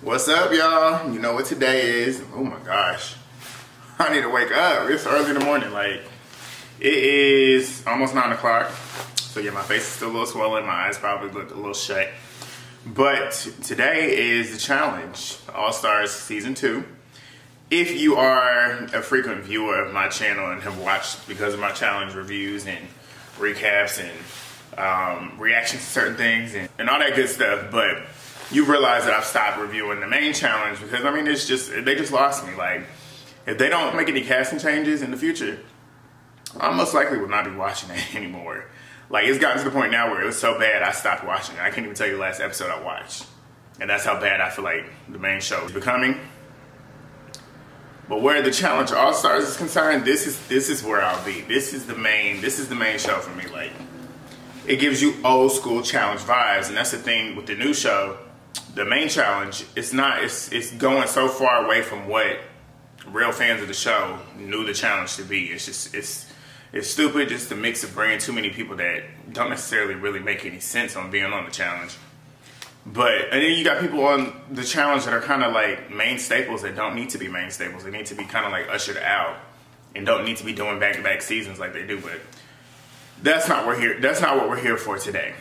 What's up, y'all? You know what today is. Oh my gosh. I need to wake up. It's early in the morning. Like, it is almost 9 o'clock. So yeah, my face is still a little swollen. My eyes probably look a little shut. But today is the challenge. All-Stars Season 2. If you are a frequent viewer of my channel and have watched because of my challenge reviews and recaps and reactions to certain things and all that good stuff, but you realize that I've stopped reviewing the main challenge because, I mean, it's just, they just lost me. Like, if they don't make any casting changes in the future, I most likely will not be watching it anymore. Like, it's gotten to the point now where it was so bad I stopped watching it. I can't even tell you the last episode I watched. And that's how bad I feel like the main show is becoming. But where the challenge All-Stars is concerned, this is where I'll be. This is the main show for me. Like, it gives you old school challenge vibes, and that's the thing with the new show. The main challenge, it's going so far away from what real fans of the show knew the challenge to be. It's just it's stupid, just a mix of bringing too many people that don't necessarily really make any sense on being on the challenge. And then you got people on the challenge that are kind of like main staples that don't need to be main staples. They need to be kind of like ushered out and don't need to be doing back-to-back seasons like they do. But that's not what we're here for today.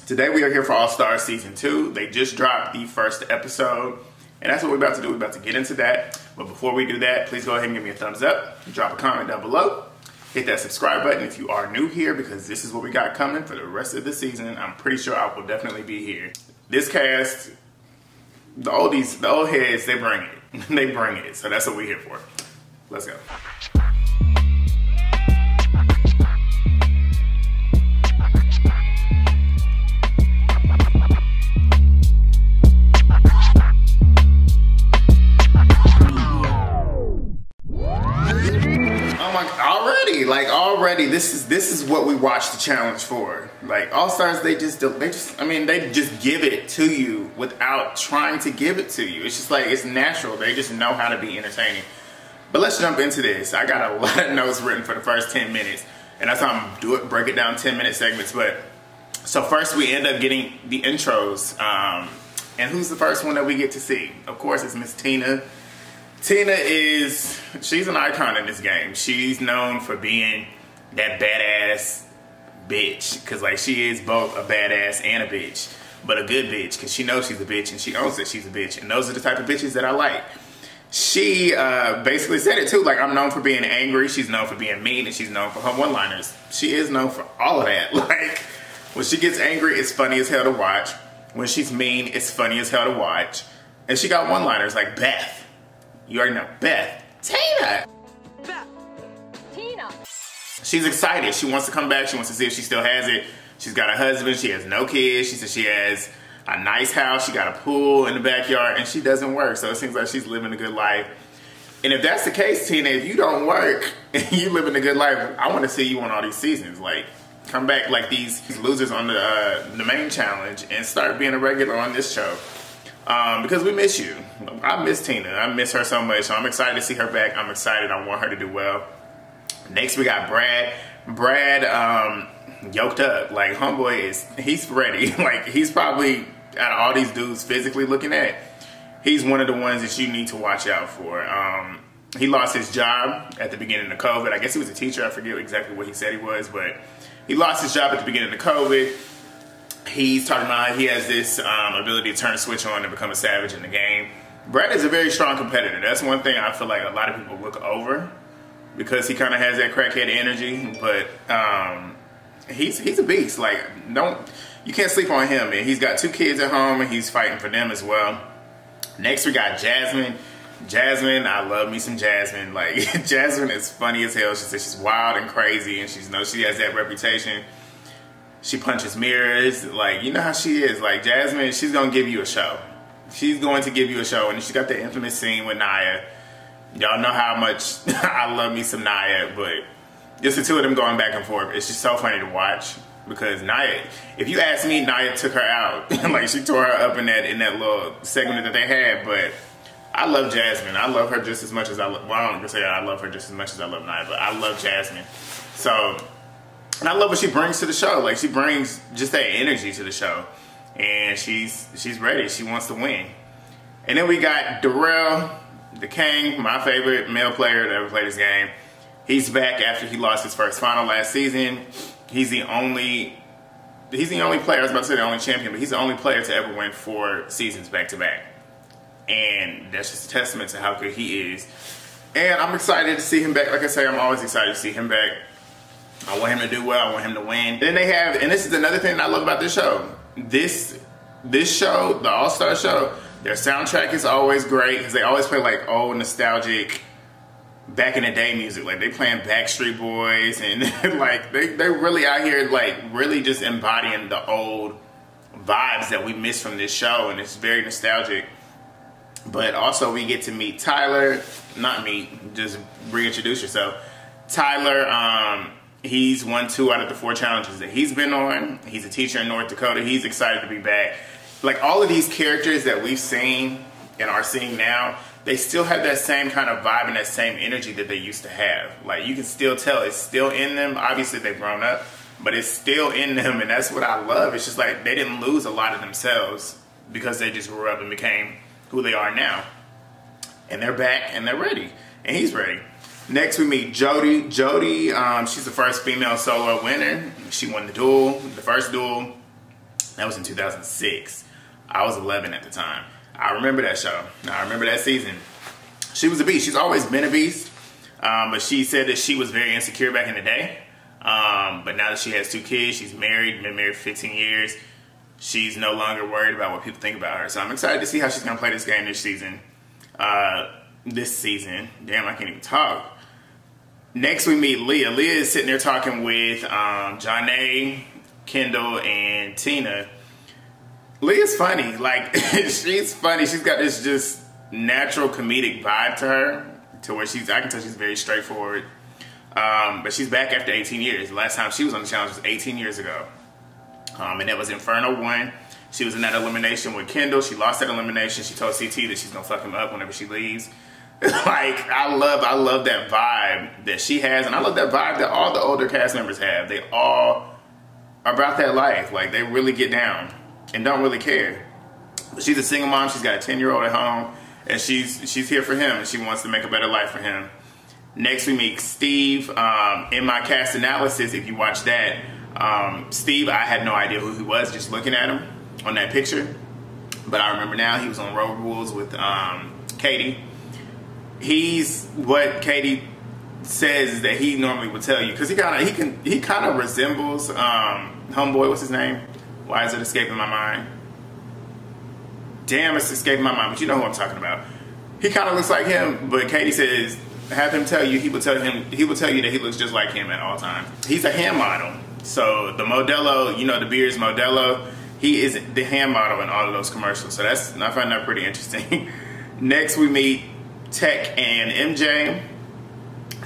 Today we are here for All-Stars Season 2. They just dropped the first episode, and that's what we're about to do. We're about to get into that. But before we do that, please go ahead and give me a thumbs up. Drop a comment down below. Hit that subscribe button if you are new here, because this is what we got coming for the rest of the season. I'm pretty sure I will definitely be here. This cast, the old heads, they bring it. They bring it. So that's what we're here for. Let's go. Already, this is what we watch the challenge for. Like, All-Stars, they just give it to you without trying to give it to you. It's just like, it's natural. They just know how to be entertaining. But let's jump into this. I got a lot of notes written for the first 10 minutes, and that's how I'm gonna break it down 10-minute segments. But so first we end up getting the intros, and who's the first one that we get to see? Of course, it's Miss Tina. Tina she's an icon in this game. She's known for being that badass bitch, because like, she is both a badass and a bitch, but a good bitch, because she knows she's a bitch and she owns that she's a bitch, and those are the type of bitches that I like. She basically said it too, like, I'm known for being angry, she's known for being mean, and she's known for her one-liners. She is known for all of that. Like, when she gets angry, it's funny as hell to watch. When she's mean, it's funny as hell to watch. And she got one-liners like Beth. You already know. Beth. Tina! Beth. Tina! She's excited. She wants to come back. She wants to see if she still has it. She's got a husband. She has no kids. She says she has a nice house. She got a pool in the backyard, and she doesn't work. So it seems like she's living a good life. And if that's the case, Tina, if you don't work and you living a good life, I want to see you on all these seasons. Like, come back like these losers on the main challenge and start being a regular on this show. Because we miss you. I miss Tina. I miss her so much. So I'm excited to see her back. I'm excited. I want her to do well. Next we got Brad. Brad yoked up. Like, homeboy he's ready. Like, he's probably, out of all these dudes physically looking at, he's one of the ones that you need to watch out for. He lost his job at the beginning of COVID. I guess he was a teacher. I forget exactly what he said he was, but he lost his job at the beginning of COVID. He's talking about how he has this ability to turn a switch on and become a savage in the game. Brad is a very strong competitor. That's one thing I feel like a lot of people look over, because he kind of has that crackhead energy. But he's a beast. Like, you can't sleep on him. And he's got 2 kids at home, and he's fighting for them as well. Next we got Jasmine. Jasmine, I love me some Jasmine. Like, Jasmine is funny as hell. She says she's wild and crazy, and she has that reputation. She punches mirrors. Like, you know how she is. Like, Jasmine, she's going to give you a show. She's going to give you a show. And she got the infamous scene with Naya. Y'all know how much I love me some Naya. But just the two of them going back and forth, it's just so funny to watch. Because Naya, if you ask me, Naya took her out. Like, she tore her up in that little segment that they had. But I love Jasmine. I love her just as much as I love, well, I'm going to say I love her just as much as I love Naya. But I love Jasmine. So, and I love what she brings to the show. Like, she brings just that energy to the show. And she's ready. She wants to win. And then we got Darrell, the king, my favorite male player to ever play this game. He's back after he lost his first final last season. He's the only player, I was about to say the only champion, but he's the only player to ever win 4 seasons back to back. And that's just a testament to how good he is. And I'm excited to see him back. Like I say, I'm always excited to see him back. I want him to do well. I want him to win. Then they have, and this is another thing that I love about this show. This show, the All-Star show, their soundtrack is always great because they always play like old nostalgic back in the day music. Like they playing Backstreet Boys and like they're really out here like really just embodying the old vibes that we miss from this show, and it's very nostalgic. But also we get to meet Tyler, not meet, just reintroduce yourself. Tyler, he's won 2 out of the 4 challenges that he's been on. He's a teacher in North Dakota. He's excited to be back. Like all of these characters that we've seen and are seeing now, they still have that same kind of vibe and that same energy that they used to have. Like you can still tell it's still in them. Obviously they've grown up, but it's still in them, and that's what I love. It's just like they didn't lose a lot of themselves because they just grew up and became who they are now. And they're back and they're ready. And he's ready. Next we meet Jody. Jody, she's the first female solo winner. She won the duel, the first duel. That was in 2006. I was 11 at the time. I remember that show. I remember that season. She was a beast. She's always been a beast. But she said that she was very insecure back in the day. But now that she has 2 kids, she's married, been married for 15 years. She's no longer worried about what people think about her. So I'm excited to see how she's going to play this game this season. Damn, I can't even talk. Next we meet Leah. Leah is sitting there talking with Jonna, Kendall, and Tina. Leah's funny. Like, she's funny. She's got this just natural comedic vibe to her, to where I can tell she's very straightforward. But she's back after 18 years. The last time she was on the challenge was 18 years ago. And that was Inferno 1. She was in that elimination with Kendall. She lost that elimination. She told CT that she's gonna fuck him up whenever she leaves. Like, I love that vibe that she has, and I love that vibe that all the older cast members have. They all are about that life. Like, they really get down and don't really care. But she's a single mom. She's got a 10-year-old at home, and she's here for him, and she wants to make a better life for him. Next, we meet Steve. In my cast analysis, if you watch that, Steve, I had no idea who he was just looking at him on that picture. But I remember now he was on Road Rules with Katie. He's what Katie says that he normally would tell you, because he kind of resembles homeboy. What's his name? Why is it escaping my mind? Damn, it's escaping my mind. But you know who I'm talking about. He kind of looks like him, but Katie says have him tell you. He will tell you that he looks just like him at all times. He's a hand model. So the Modelo, you know, the beer is Modelo. He is the hand model in all of those commercials. So I find that pretty interesting. Next we meet Teck and MJ.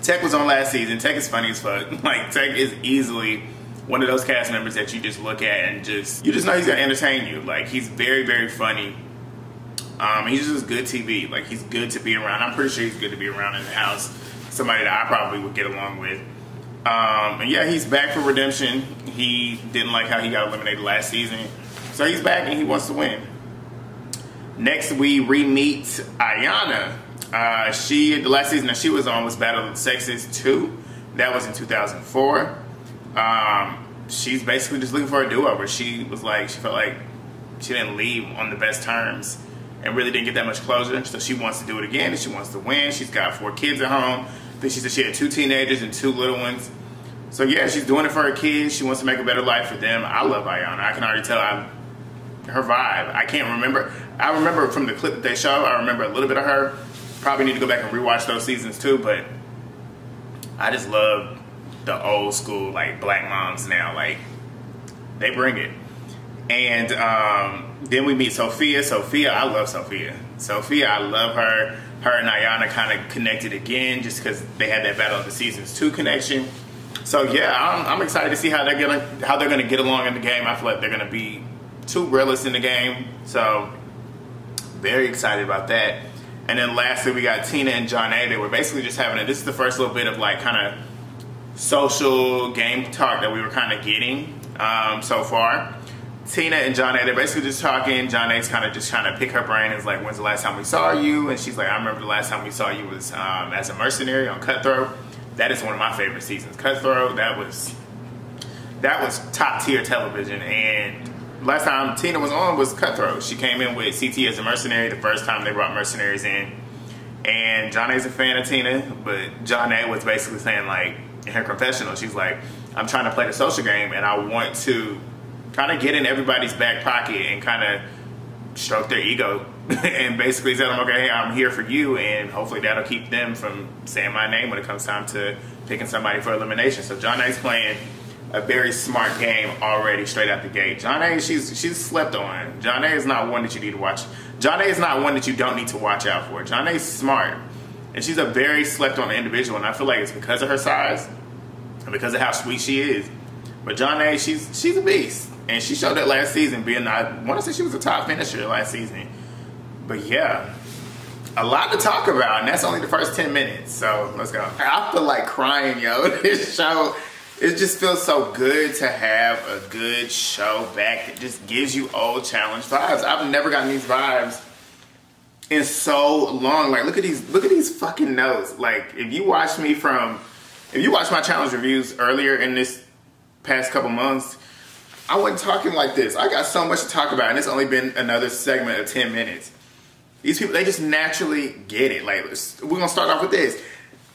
Teck was on last season. Teck is funny as fuck. Like, Teck is easily one of those cast members that you just look at and you just know he's gonna entertain you. Like, he's very, very funny. He's just good TV. Like, he's good to be around. I'm pretty sure he's good to be around in the house. Somebody that I probably would get along with. And yeah, he's back for redemption. He didn't like how he got eliminated last season. So he's back and he wants to win. Next, we re-meet Ayanna. The last season that she was on was Battle of the Sexes 2. That was in 2004. She's basically just looking for a do-over. She felt like she didn't leave on the best terms and really didn't get that much closure. So she wants to do it again and she wants to win. She's got 4 kids at home. I think she said she had 2 teenagers and 2 little ones. So yeah, she's doing it for her kids. She wants to make a better life for them. I love Ayanna. I can already tell her vibe. I can't remember. I remember from the clip that they show, I remember a little bit of her. Probably need to go back and rewatch those seasons too, but I just love the old school, like, black moms now. Like, they bring it. And then we meet Sophia. Sophia, I love Sophia. Sophia, I love her. Her and Ayanna kind of connected again just because they had that Battle of the Seasons 2 connection. So yeah, I'm excited to see how they're gonna get along in the game. I feel like they're gonna be 2 realists in the game. So very excited about that. And then lastly, we got Tina and Jonna. They were basically just having this is the first little bit of like kind of social game talk that we were kind of getting so far. Tina and Jonna, they're basically just talking. Jonna's kind of just trying to pick her brain. It's like, when's the last time we saw you? And she's like, I remember the last time we saw you was as a mercenary on Cutthroat. That is one of my favorite seasons. Cutthroat, that was top tier television. And last time Tina was on was Cutthroat. She came in with CT as a mercenary the first time they brought mercenaries in. And Jonna's a fan of Tina, but Jonna was basically saying, like, in her confessional, she's like, I'm trying to play the social game and I want to kind of get in everybody's back pocket and kind of stroke their ego and basically tell them, okay, hey, I'm here for you, and hopefully that'll keep them from saying my name when it comes time to picking somebody for elimination. So Jonna's playing a very smart game already straight out the gate. Jonna, she's slept on. Jonna is not one that you need to watch. Jonna is not one that you don't need to watch out for. Jonna's smart, and she's a very slept on individual, and I feel like it's because of her size and because of how sweet she is. But Jonna, she's a beast, and she showed that last season. I want to say she was a top finisher last season. But yeah, a lot to talk about, and that's only the first 10 minutes. So let's go. I feel like crying, yo. This show, it just feels so good to have a good show back that just gives you old challenge vibes. I've never gotten these vibes in so long. Like, look at these fucking notes. Like, if you watch my challenge reviews earlier in this past couple months, I wasn't talking like this. I got so much to talk about, and it's only been another segment of 10 minutes. These people, they just naturally get it. Like, we're gonna start off with this.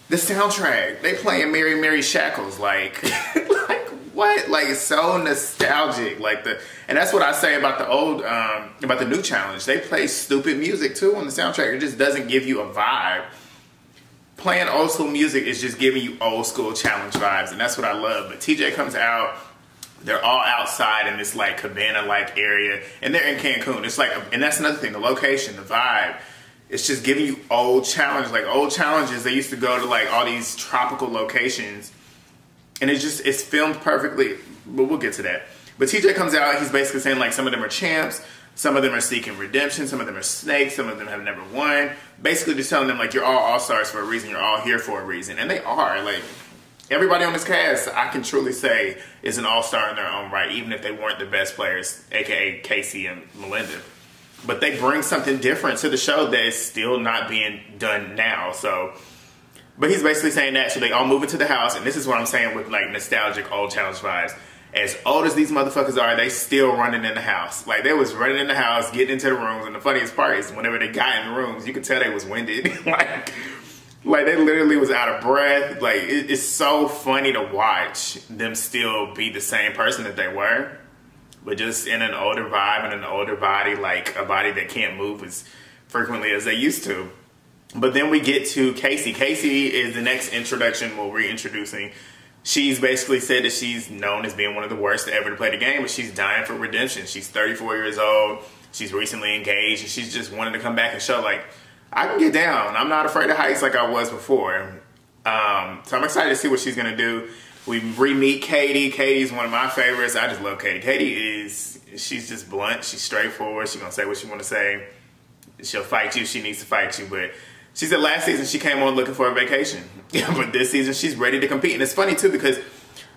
The soundtrack, they playing Mary Mary Shackles, like, like what? Like, it's so nostalgic. Like and that's what I say about the old, about the new challenge. They play stupid music too on the soundtrack. It just doesn't give you a vibe. Playing old school music is just giving you old school challenge vibes, and that's what I love. But TJ comes out, they're all outside in this like cabana-like area, and they're in Cancun. It's like, and that's another thing, the location, the vibe. It's just giving you old challenge, like old challenges. They used to go to like all these tropical locations, and it's filmed perfectly. But we'll get to that. But TJ comes out, he's basically saying like some of them are champs, some of them are seeking redemption, some of them are snakes, some of them have never won. Basically just telling them like, you're all all-stars for a reason, you're all here for a reason. And they are. Like, everybody on this cast, I can truly say, is an all-star in their own right, even if they weren't the best players, aka Casey and Melinda. But they bring something different to the show that is still not being done now. So, but he's basically saying that, so they all move into the house, and this is what I'm saying with like nostalgic old challenge vibes. As old as these motherfuckers are, they still running in the house. Like, they was running in the house, getting into the rooms, and the funniest part is whenever they got in the rooms, you could tell they was winded. like they literally was out of breath. Like, it's so funny to watch them still be the same person that they were, but just in an older vibe and an older body, like a body that can't move as frequently as they used to. But then we get to Casey. Casey is the next introduction we're reintroducing. She's basically said that she's known as being one of the worst ever to play the game, but she's dying for redemption. She's 34 years old. She's recently engaged, and she's just wanted to come back and show, like, I can get down. I'm not afraid of heights like I was before. So I'm excited to see what she's going to do. We re-meet Katie. Katie's one of my favorites. I just love Katie. Katie she's just blunt. She's straightforward. She's going to say what she want to say. She'll fight you. She needs to fight you, but she said last season she came on looking for a vacation. But this season she's ready to compete. And it's funny too, because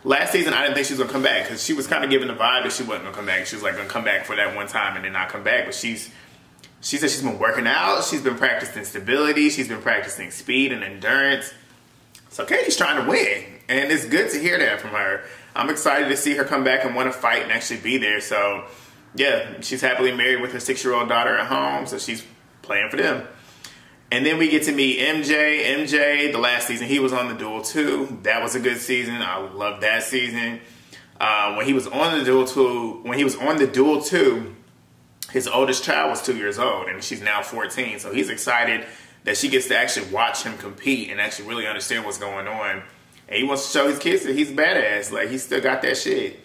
last season I didn't think she was going to come back, because she was kind of giving the vibe that she wasn't going to come back. She was like going to come back for that one time and then not come back. But she said she's been working out. She's been practicing stability. She's been practicing speed and endurance. So Katie's trying to win. And it's good to hear that from her. I'm excited to see her come back and want to fight and actually be there. So yeah, she's happily married with her 6-year-old daughter at home. So she's playing for them. And then we get to meet MJ. MJ, the last season, he was on the Duel 2. That was a good season. I loved that season. When he was on the Duel 2, his oldest child was 2 years old, and she's now 14. So he's excited that she gets to actually watch him compete and actually really understand what's going on. And he wants to show his kids that he's badass. Like, he's still got that shit.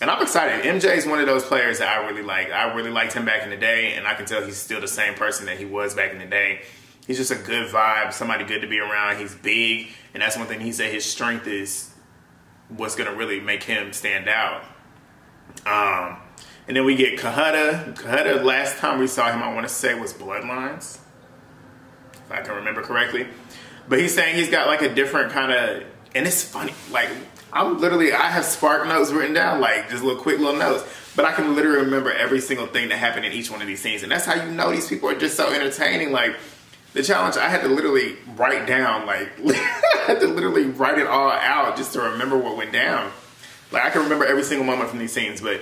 And I'm excited. MJ is one of those players that I really like. I really liked him back in the day, and I can tell he's still the same person that he was back in the day. He's just a good vibe, somebody good to be around. He's big, and that's one thing he said his strength is what's going to really make him stand out. And then we get Cohutta. Cohutta, last time we saw him, I want to say, was Bloodlines, if I can remember correctly. But he's saying he's got like a different kind of, and it's funny, like, I have Spark notes written down, like just quick little notes. but I can literally remember every single thing that happened in each one of these scenes. And that's how you know these people are just so entertaining. Like, the challenge, I had to literally write down, like, I had to literally write it all out just to remember what went down. Like, I can remember every single moment from these scenes, but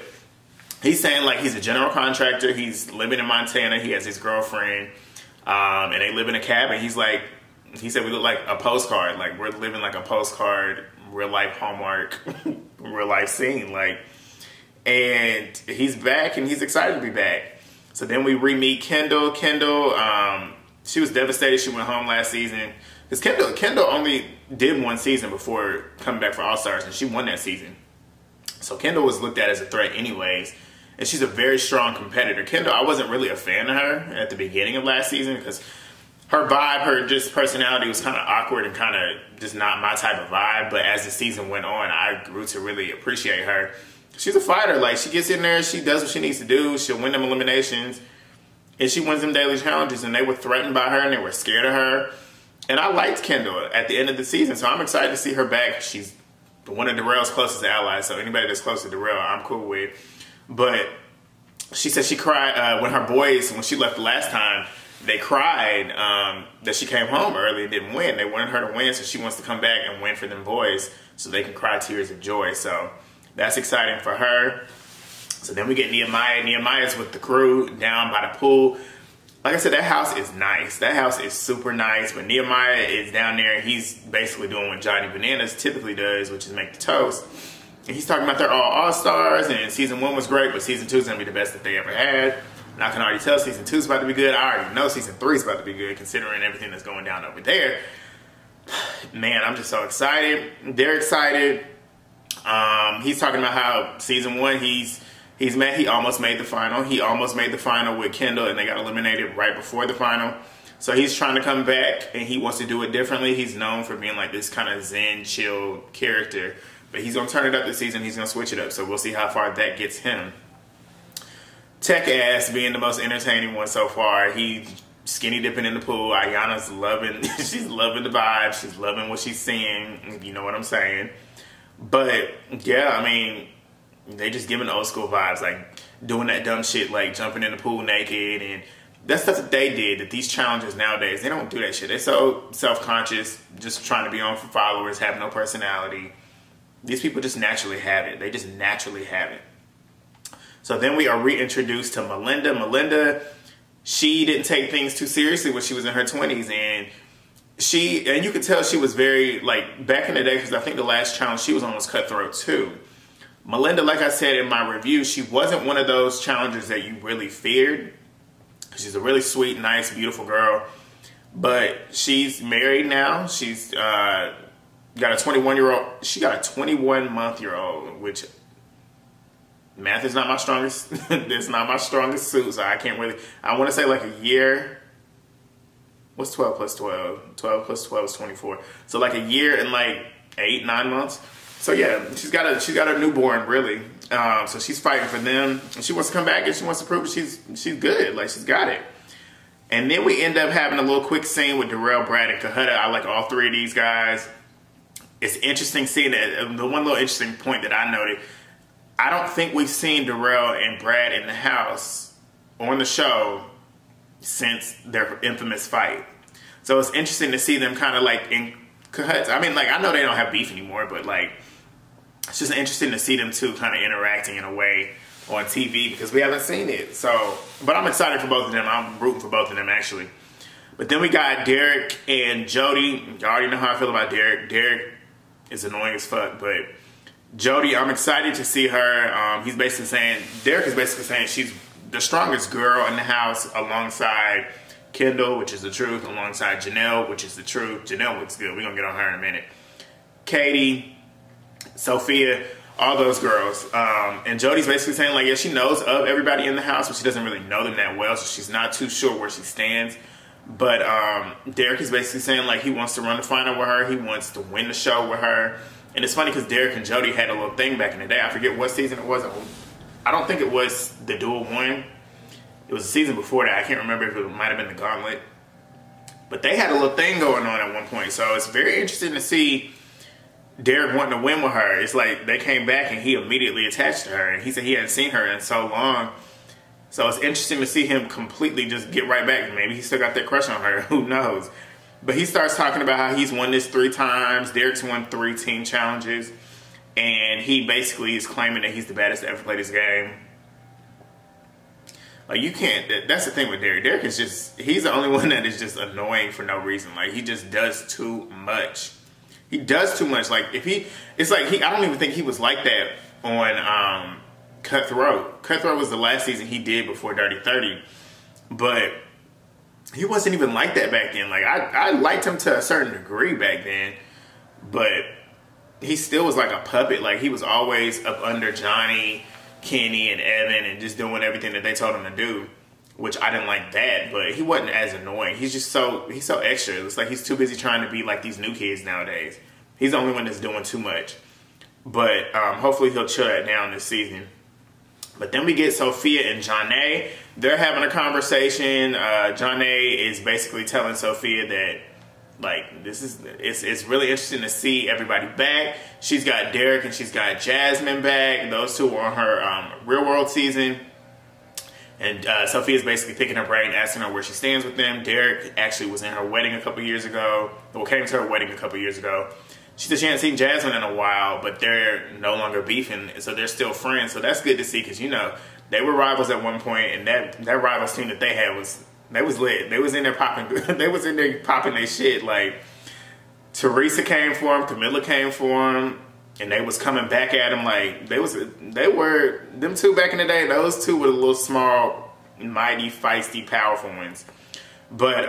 he's saying, like, he's a general contractor. He's living in Montana. He has his girlfriend, and they live in a cabin. He's like, he said we look like a postcard. Like, we're living like a postcard, real life Hallmark, real life scene. Like, and he's back and he's excited to be back. So then we re-meet Kendall. Kendall, she was devastated she went home last season. Because Kendall only did one season before coming back for All-Stars, and she won that season. So Kendall was looked at as a threat anyways. And she's a very strong competitor. Kendall, I wasn't really a fan of her at the beginning of last season because her vibe, her just personality was kind of awkward and kind of just not my type of vibe. But as the season went on, I grew to really appreciate her. She's a fighter. Like, she gets in there, she does what she needs to do. She'll win them eliminations. And she wins them daily challenges. And they were threatened by her and they were scared of her. And I liked Kendall at the end of the season. So I'm excited to see her back. She's one of Darrell's closest allies. So anybody that's close to Darrell, I'm cool with. But she said she cried when her boys, when she left the last time, they cried that she came home early and didn't win. They wanted her to win, so she wants to come back and win for them boys so they can cry tears of joy. So that's exciting for her. So then we get Nehemiah. Nehemiah's with the crew down by the pool. Like I said, that house is nice. That house is super nice. But Nehemiah is down there and he's basically doing what Johnny Bananas typically does, which is make the toast. And he's talking about they're all All-Stars and season 1 was great, but season 2 is going to be the best that they ever had. And I can already tell season 2 is about to be good. I already know season 3 is about to be good considering everything that's going down over there. Man, I'm just so excited. They're excited. He's talking about how season 1 he almost made the final. He almost made the final with Kendall and they got eliminated right before the final. So he's trying to come back and he wants to do it differently. He's known for being like this kind of zen, chill character. But he's going to turn it up this season. He's going to switch it up. So we'll see how far that gets him. Teck Ass being the most entertaining one so far. He's skinny dipping in the pool. Ayanna's loving, she's loving the vibe. She's loving what she's seeing. You know what I'm saying? But yeah, I mean, they just giving old school vibes. Like doing that dumb shit like jumping in the pool naked. And that stuff that they did, that these challengers nowadays, they don't do that shit. They're so self-conscious, just trying to be on for followers, have no personality. These people just naturally have it. They just naturally have it. So then we are reintroduced to Melinda. Melinda, she didn't take things too seriously when she was in her 20s. And you could tell she was very, like, back in the day, because I think the last challenge she was on was Cutthroat too. Melinda, like I said in my review, she wasn't one of those challengers that you really feared. She's a really sweet, nice, beautiful girl. But she's married now. She's got a 21-year-old. She got a 21-month-year-old, which math is not my strongest. It's not my strongest suit, so I can't really. I want to say like a year. What's 12 plus 12? 12 plus 12 is 24. So like a year and like 8, 9 months. So yeah, she's got a newborn really. So she's fighting for them, and she wants to come back and she wants to prove that she's good. Like she's got it. And then we end up having a little quick scene with Darrell, Brad, and Cohutta. I like all 3 of these guys. It's interesting seeing that. The one little interesting point that I noted, I don't think we've seen Darrell and Brad in the house on the show since their infamous fight. So it's interesting to see them kind of like in Cohutta. I mean, like, I know they don't have beef anymore, but like, it's just interesting to see them two kind of interacting in a way on TV because we haven't seen it. So, but I'm excited for both of them. I'm rooting for both of them actually. But then we got Derrick and Jody. Y'all already know how I feel about Derrick. Derrick is annoying as fuck, but Jody, I'm excited to see her. He's basically saying, Derrick is basically saying she's the strongest girl in the house alongside Kendall, which is the truth, alongside Janelle, which is the truth. Janelle looks good. We're going to get on her in a minute. Katie, Sophia, all those girls. And Jody's basically saying, like, yeah, she knows of everybody in the house, but she doesn't really know them that well, so she's not too sure where she stands. But Derrick is basically saying, like, he wants to run the final with her. He wants to win the show with her. And it's funny because Derrick and Jody had a little thing back in the day. I forget what season it was. I don't think it was the dual one. It was the season before that. I can't remember if it might have been the Gauntlet. But they had a little thing going on at one point. So it's very interesting to see Derrick wanting to win with her. It's like they came back and he immediately attached to her. And he said he hadn't seen her in so long. So it's interesting to see him completely just get right back. Maybe he still got that crush on her. Who knows? But he starts talking about how he's won this 3 times. Derrick's won 3 team challenges. And he basically is claiming that he's the baddest to ever play this game. Like, you can't, that's the thing with Derrick. Derrick is just, he's the only one that is just annoying for no reason. Like, he just does too much. He does too much. Like, if he, it's like, I don't even think he was like that on Cutthroat. Cutthroat was the last season he did before Dirty 30. But he wasn't even like that back then. Like, I liked him to a certain degree back then. But he still was like a puppet. Like, he was always up under Johnny, Kenny, and Evan and just doing everything that they told him to do. Which I didn't like that, but he wasn't as annoying. He's just he's so extra. It's like he's too busy trying to be like these new kids nowadays. He's the only one that's doing too much. But hopefully he'll chill that down this season. But then we get Sophia and Jonna. They're having a conversation. Jonna is basically telling Sophia that, like, it's really interesting to see everybody back. She's got Derrick and she's got Jasmine back. Those two were on her Real World season. And Sophia's basically picking her brain, asking her where she stands with them. Derrick actually was in her wedding a couple years ago. Well, came to her wedding a couple years ago. She said she hadn't seen Jasmine in a while, but they're no longer beefing, so they're still friends. So that's good to see, because, you know, they were rivals at one point, and that rivals team that they had was lit. They was in there popping. They was in there popping their shit. Like, Teresa came for him, Camilla came for him. And they was coming back at him like they were them two back in the day. Those two were the little small, mighty, feisty, powerful ones. But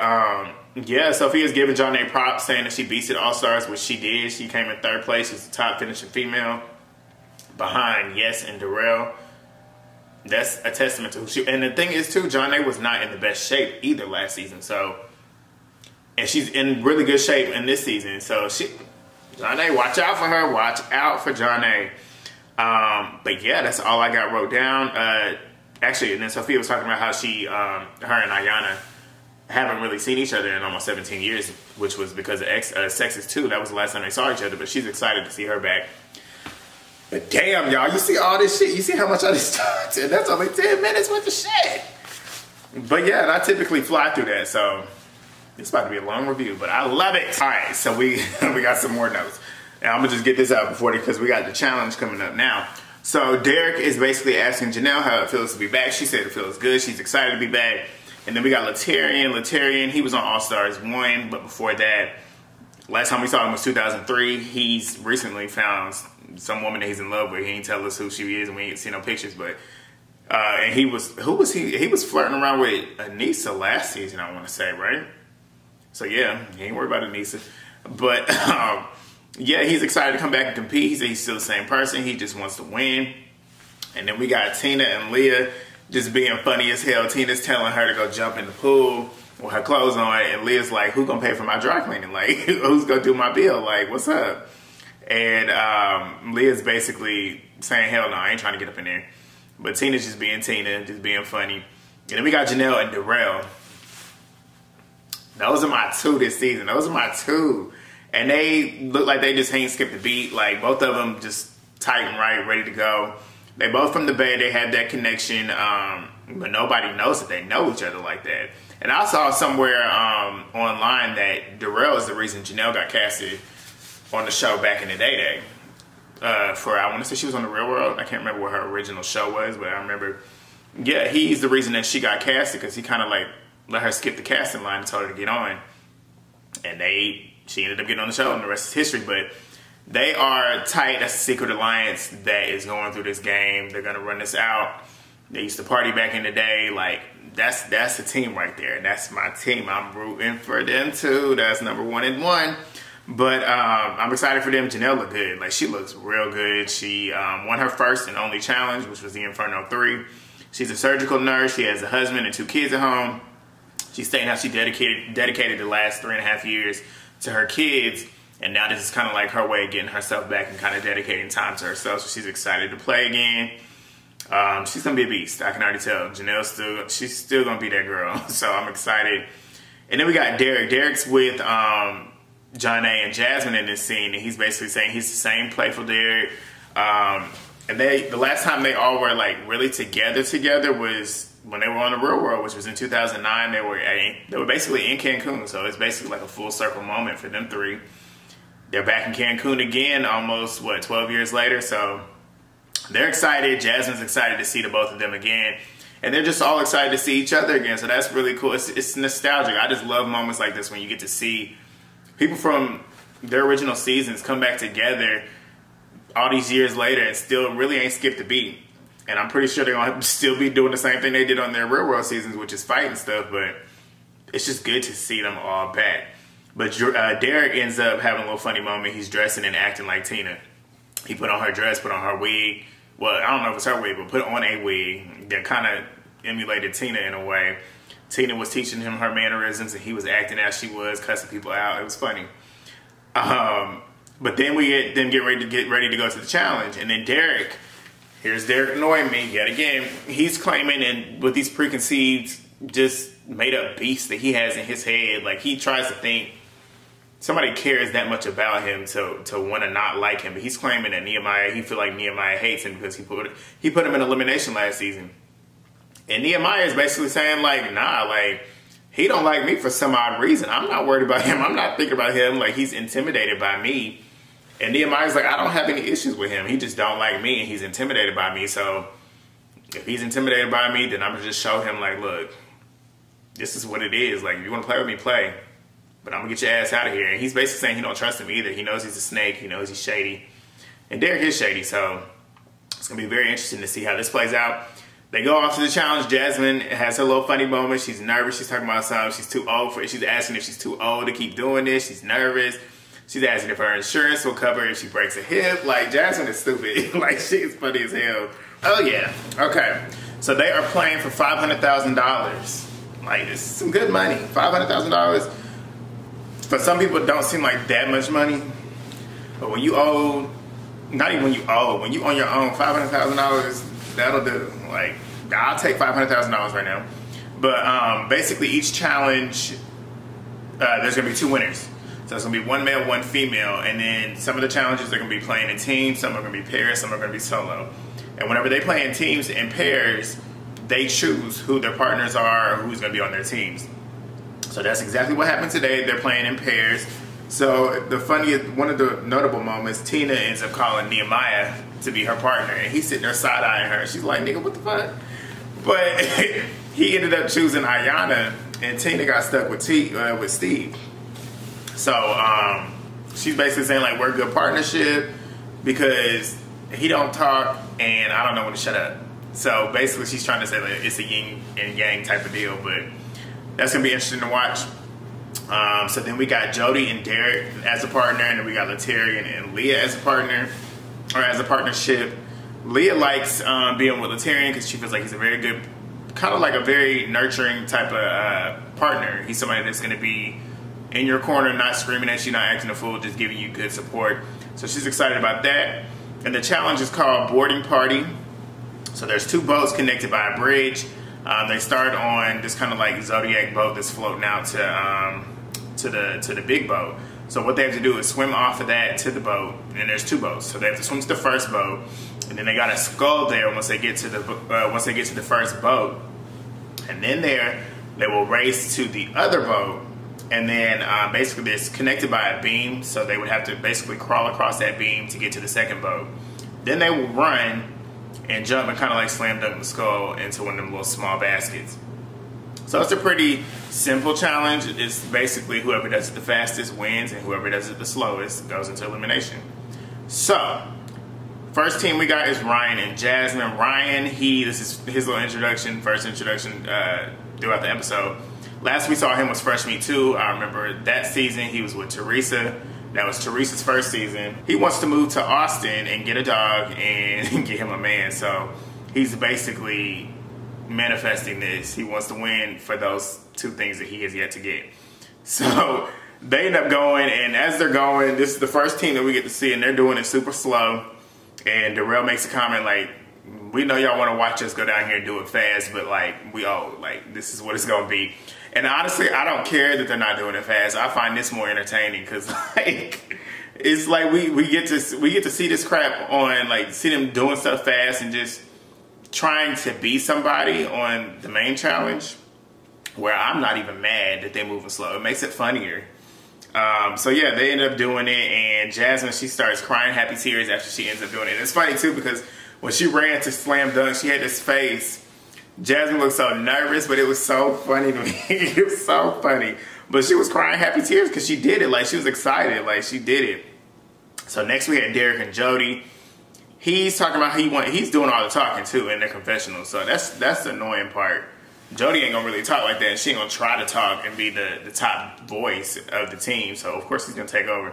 yeah, Sophia's giving Jonna props, saying that she beats at All-Stars, which she did. She came in 3rd place. She's the top finishing female behind Yes and Darrell. That's a testament to who she. And the thing is too, Jonna was not in the best shape either last season. So, and she's in really good shape in this season. So Jonna, watch out for her. Watch out for Jonna. But yeah, that's all I got wrote down. Actually, and then Sophia was talking about how her and Ayanna haven't really seen each other in almost 17 years, which was because of Sexes 2. That was the last time they saw each other, but she's excited to see her back. But damn, y'all, you see all this shit? You see how much I just talked? And that's only 10 minutes worth of shit. But yeah, and I typically fly through that, so it's about to be a long review, but I love it. All right, so we got some more notes. And I'm going to just get this out before, because we got the challenge coming up now. So Derrick is basically asking Janelle how it feels to be back. She said it feels good. She's excited to be back. And then we got Laterrian. Laterrian, he was on All-Stars 1, but before that, last time we saw him was 2003. He's recently found some woman that he's in love with. He ain't tell us who she is, and we ain't seen no pictures, but and he was flirting around with Anissa last season, I want to say, right? So yeah, he ain't worried about Anissa. But yeah, he's excited to come back and compete. He said he's still the same person. He just wants to win. And then we got Tina and Leah just being funny as hell. Tina's telling her to go jump in the pool with her clothes on. And Leah's like, who gonna pay for my dry cleaning? Like, who's gonna do my bill? Like, what's up? And Leah's basically saying, hell no, I ain't trying to get up in there. But Tina's just being Tina, just being funny. And then we got Janelle and Darrell. Those are my 2 this season. Those are my 2. And they look like they just ain't skipped a beat. Like, both of them just tight and right, ready to go. They both from the Bay. They have that connection. But nobody knows that they know each other like that. And I saw somewhere online that Darrell is the reason Janelle got casted on the show back in the day. I want to say she was on The Real World. I can't remember what her original show was, but I remember, yeah, he's the reason that she got casted, because he kind of like let her skip the casting line and told her to get on. And she ended up getting on the show, and the rest is history. But they are tight. That's a secret alliance that is going through this game. They're going to run this out. They used to party back in the day. Like, that's a team right there. That's my team. I'm rooting for them too. That's number 1 and 1. But I'm excited for them. Janelle looked good. Like, she looks real good. She won her first and only challenge, which was the Inferno 3. She's a surgical nurse. She has a husband and 2 kids at home. She's saying how she dedicated the last 3.5 years to her kids, and now this is kind of like her way of getting herself back and kind of dedicating time to herself. So she's excited to play again. She's gonna be a beast. I can already tell. She's still gonna be that girl. So I'm excited. And then we got Derrick. Derrick's with Jonna and Jasmine in this scene, and he's basically saying he's the same playful Derrick. And the last time they all were like really together was when they were on the Real World, which was in 2009. They were basically in Cancun, so it's basically like a full circle moment for them three. They're back in Cancun again, almost 12 years later. So they're excited. Jasmine's excited to see the both of them again, and they're just all excited to see each other again. So that's really cool. It's nostalgic. I just love moments like this when you get to see people from their original seasons come back together all these years later and still really ain't skipped a beat. And I'm pretty sure they're going to still be doing the same thing they did on their Real World seasons, which is fighting stuff, but it's just good to see them all back. But Derrick ends up having a little funny moment. He's dressing and acting like Tina. He put on her dress, put on her wig. Well, I don't know if it's her wig, but put on a wig that kind of emulated Tina in a way. Tina was teaching him her mannerisms, and he was acting as she was, cussing people out. It was funny. But then we get ready to go to the challenge, and then here's Derrick annoying me yet again. He's claiming, and with these preconceived, just made up beasts that he has in his head, like he tries to think somebody cares that much about him to want to not like him. But he's claiming that he feel like Nehemiah hates him because he put him in elimination last season. And Nehemiah is basically saying like, nah, like he don't like me for some odd reason. I'm not worried about him. I'm not thinking about him. Like he's intimidated by me. And Nehemiah's like, I don't have any issues with him. He just don't like me and he's intimidated by me. So if he's intimidated by me, then I'm gonna just show him like, look, this is what it is. Like if you want to play with me, play. But I'm gonna get your ass out of here. And he's basically saying he don't trust him either. He knows he's a snake. He knows he's shady. And Derrick is shady. So it's gonna be very interesting to see how this plays out. They go off to the challenge. Jasmine has her little funny moment. She's nervous. She's talking about something. She's too old for it. She's asking if she's too old to keep doing this. She's nervous. She's asking if her insurance will cover if she breaks a hip. Like, Jasmine is stupid. Like, she's funny as hell. Oh, yeah. Okay. So they are playing for $500,000. Like, it's some good money. $500,000. For some people, it don't seem like that much money. But when you owe, not even when you owe, when you own your own $500,000, that'll do. Like, I'll take $500,000 right now. But basically, each challenge, there's going to be 2 winners. So it's going to be 1 male, 1 female, and then some of the challenges they're going to be playing in teams, some are going to be pairs, some are going to be solo. And whenever they play in teams and pairs, they choose who their partners are or who's going to be on their teams. So that's exactly what happened today. They're playing in pairs. So one of the notable moments, Tina ends up calling Nehemiah to be her partner, and he's sitting there side-eyeing her. She's like, nigga, what the fuck? But he ended up choosing Ayanna, and Tina got stuck with Steve. So she's basically saying like we're a good partnership because he don't talk and I don't know when to shut up. So basically she's trying to say like it's a yin and yang type of deal, but that's gonna be interesting to watch. So then we got Jody and Derrick as a partner, and then we got Laterrian and Leah as a partner, or as a partnership. Leah likes being with Laterrian because she feels like he's a very good, kind of like a very nurturing type of partner. He's somebody that's gonna be in your corner, not screaming at you, not acting a fool, just giving you good support. So she's excited about that. And the challenge is called Boarding Party. So there's 2 boats connected by a bridge. They start on this kind of like Zodiac boat that's floating out to the big boat. So what they have to do is swim off of that to the boat, and there's 2 boats. So they have to swim to the first boat, and then they got a skull there once they get to the first boat. And then they will race to the other boat. And then basically it's connected by a beam, so they would have to basically crawl across that beam to get to the second boat. Then they will run and jump and kind of like slam dunk the skull into one of them little small baskets. So it's a pretty simple challenge. It's basically whoever does it the fastest wins, and whoever does it the slowest goes into elimination. So first team we got is Ryan and Jasmine. Ryan, this is his little introduction, first introduction throughout the episode. Last we saw him was Fresh Meat 2. I remember that season he was with Teresa. That was Teresa's first season. He wants to move to Austin and get a dog and get him a man. So he's basically manifesting this. He wants to win for those 2 things that he has yet to get. So they end up going, and as they're going, this is the first team that we get to see, and they're doing it super slow. And Darrell makes a comment like, we know y'all want to watch us go down here and do it fast, but like, we owe, like, this is what it's going to be. And honestly, I don't care that they're not doing it fast. I find this more entertaining because like it's like we get to see this crap on, like, see them doing stuff fast and just trying to be somebody on the main challenge, where I'm not even mad that they're moving slow. It makes it funnier. So yeah, they end up doing it, and Jasmine, she starts crying happy tears after she ends up doing it. And it's funny too because when she ran to slam dunk, she had this face. Jasmine looked so nervous, but it was so funny to me. It was so funny. But she was crying happy tears because she did it. Like, she was excited. Like, she did it. So next we had Derrick and Jody. He's talking about he's doing all the talking too in their confessional. So that's the annoying part. Jody ain't gonna really talk like that, and she ain't gonna try to talk and be the top voice of the team. So of course he's gonna take over.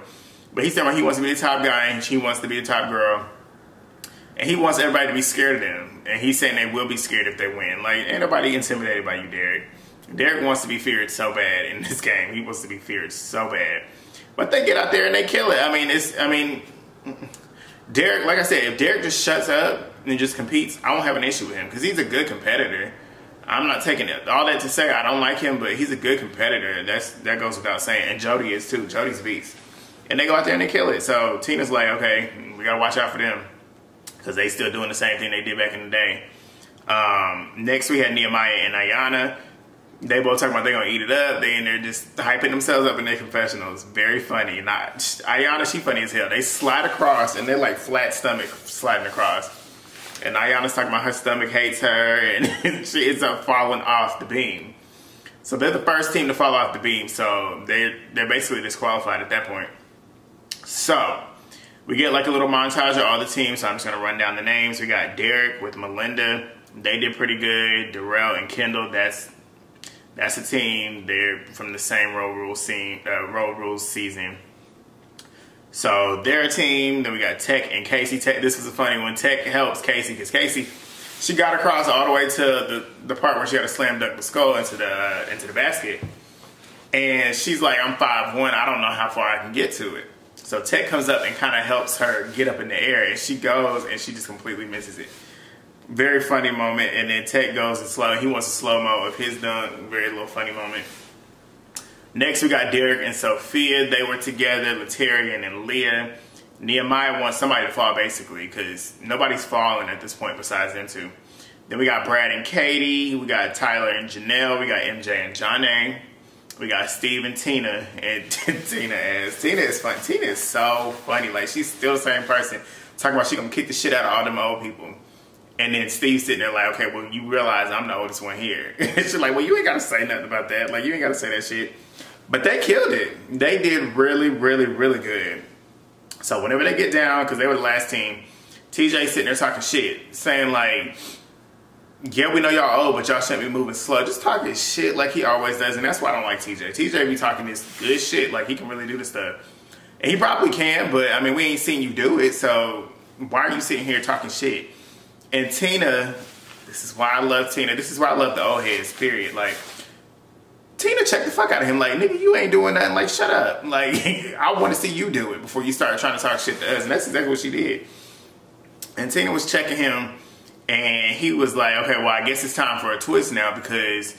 But he's saying he wants to be the top guy and she wants to be the top girl. And he wants everybody to be scared of them. And he's saying they will be scared if they win. Like, ain't nobody intimidated by you, Derrick. Derrick wants to be feared so bad in this game. He wants to be feared so bad. But they get out there and they kill it. I mean, Derrick, like I said, if Derrick just shuts up and just competes, I won't have an issue with him because he's a good competitor. I'm not taking it. All that to say I don't like him, but he's a good competitor. That goes without saying. And Jody is too. Jody's a beast. And they go out there and they kill it. So Tina's like, okay, we got to watch out for them because they still doing the same thing they did back in the day. Next we had Nehemiah and Ayanna. They both talking about they're going to eat it up. They in there just hyping themselves up in their confessionals. Very funny. Ayanna, she funny as hell. They slide across and they're like flat stomach sliding across. And Ayanna's talking about her stomach hates her and she ends up falling off the beam. So they're the first team to fall off the beam. So they're basically disqualified at that point. So we get like a little montage of all the teams. So I'm just going to run down the names. We got Derrick with Melinda. They did pretty good. Darrell and Kendall, that's a team. They're from the same Road Rules season. So they're a team. Then we got Teck and Casey. This was a funny one. Teck helps Casey because Casey, she got across all the way to the part where she had to slam dunk the skull into the basket. And she's like, I'm 5'1". I don't know how far I can get to it. So Teck comes up and kind of helps her get up in the air. And she goes and she just completely misses it. Very funny moment. And then Teck goes and slow. He wants a slow-mo of his dunk. Very little funny moment. Next, we got Derrick and Sophia. They were together. Laterrian and Leah. Nehemiah wants somebody to fall, basically, because nobody's falling at this point besides them two. Then we got Brad and Katie. We got Tyler and Janelle. We got MJ and Jonna. We got Steve and Tina. And Tina is fun. Tina is so funny. Like, she's still the same person. Talking about she gonna kick the shit out of all them old people. And then Steve's sitting there like, okay, well, you realize I'm the oldest one here. She's like, well, you ain't got to say nothing about that. Like, you ain't got to say that shit. But they killed it. They did really, really, really good. So whenever they get down, because they were the last team, TJ sitting there talking shit, saying like, yeah, we know y'all old, but y'all shouldn't be moving slow. Just talking shit like he always does. And that's why I don't like TJ. TJ be talking this good shit like he can really do this stuff. And he probably can, but I mean, we ain't seen you do it. So why are you sitting here talking shit? And Tina, this is why I love Tina. This is why I love the old heads, period. Like, Tina checked the fuck out of him. Like, nigga, you ain't doing nothing. Like, shut up. Like, I want to see you do it before you start trying to talk shit to us. And that's exactly what she did. And Tina was checking him. And he was like, okay, well, I guess it's time for a twist now because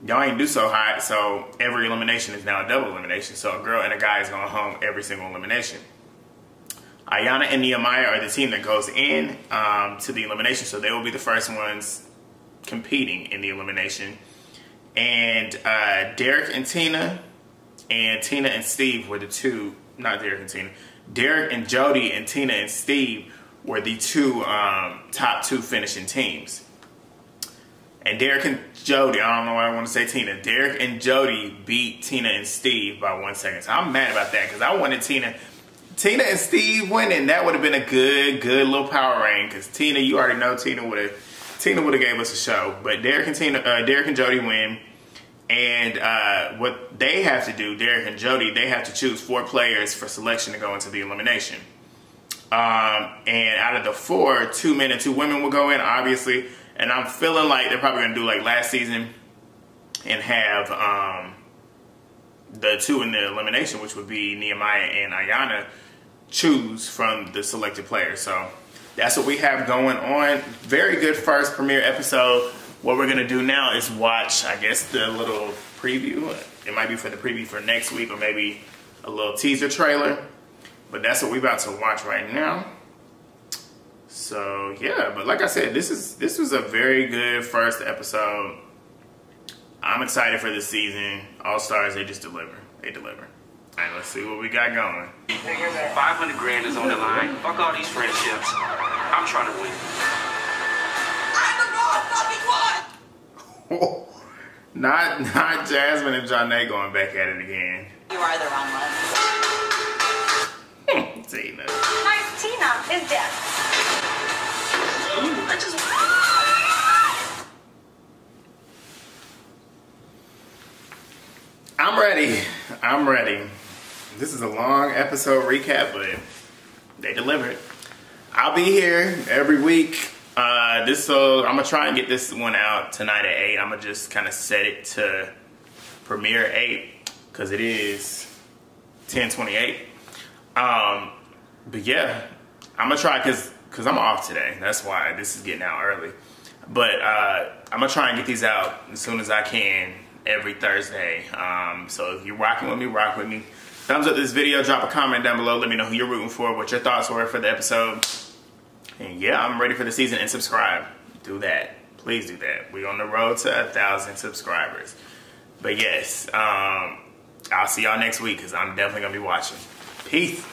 y'all ain't do so hot. So every elimination is now a double elimination. So a girl and a guy is going home every single elimination. Ayanna and Nehemiah are the team that goes in to the elimination. So they will be the first ones competing in the elimination. And Derrick and Tina and Steve were the two, not Derrick and Tina. Derrick and Jody and Tina and Steve were the two top two finishing teams. And Derrick and Jody, I don't know why I want to say Tina. Derrick and Jody beat Tina and Steve by 1 second. So I'm mad about that because I wanted Tina and Steve winning. That would have been a good little power reign. Because Tina, you already know Tina would have gave us a show. But Derrick and Jody win. And what they have to do, Derrick and Jody, they have to choose 4 players for selection to go into the elimination. And out of the 4, 2 men and 2 women will go in, obviously. And I'm feeling like they're probably going to do like last season and have the 2 in the elimination, which would be Nehemiah and Ayanna, choose from the selected players. So that's what we have going on. Very good first premiere episode. what we're gonna do now is watch, I guess, the little preview. It might be for the preview for next week, or maybe a little teaser trailer. But that's what we're about to watch right now. So yeah, but like I said, this was a very good first episode. I'm excited for this season. All Stars, they just deliver. They deliver. All right, let's see what we got going. 500 grand is on the line. Fuck all these friendships. I'm trying to win. I'm the wrong fucking one! Not Jasmine and Jonna going back at it again. You are the wrong one. Tina. Nice Tina is dead. I just... I'm ready. I'm ready. This is a long episode recap, but they delivered. I'll be here every week. So I'm gonna try and get this one out tonight at 8. I'm gonna just kind of set it to premiere at 8 because it is 10:28. But yeah, I'm gonna try because I'm off today. That's why this is getting out early. But I'm gonna try and get these out as soon as I can every Thursday. So if you're rocking with me, rock with me. Thumbs up this video, drop a comment down below. Let me know who you're rooting for, what your thoughts were for the episode. And yeah, I'm ready for the season. And subscribe. Do that. Please do that. We're on the road to 1,000 subscribers. But yes, I'll see y'all next week because I'm definitely going to be watching. Peace.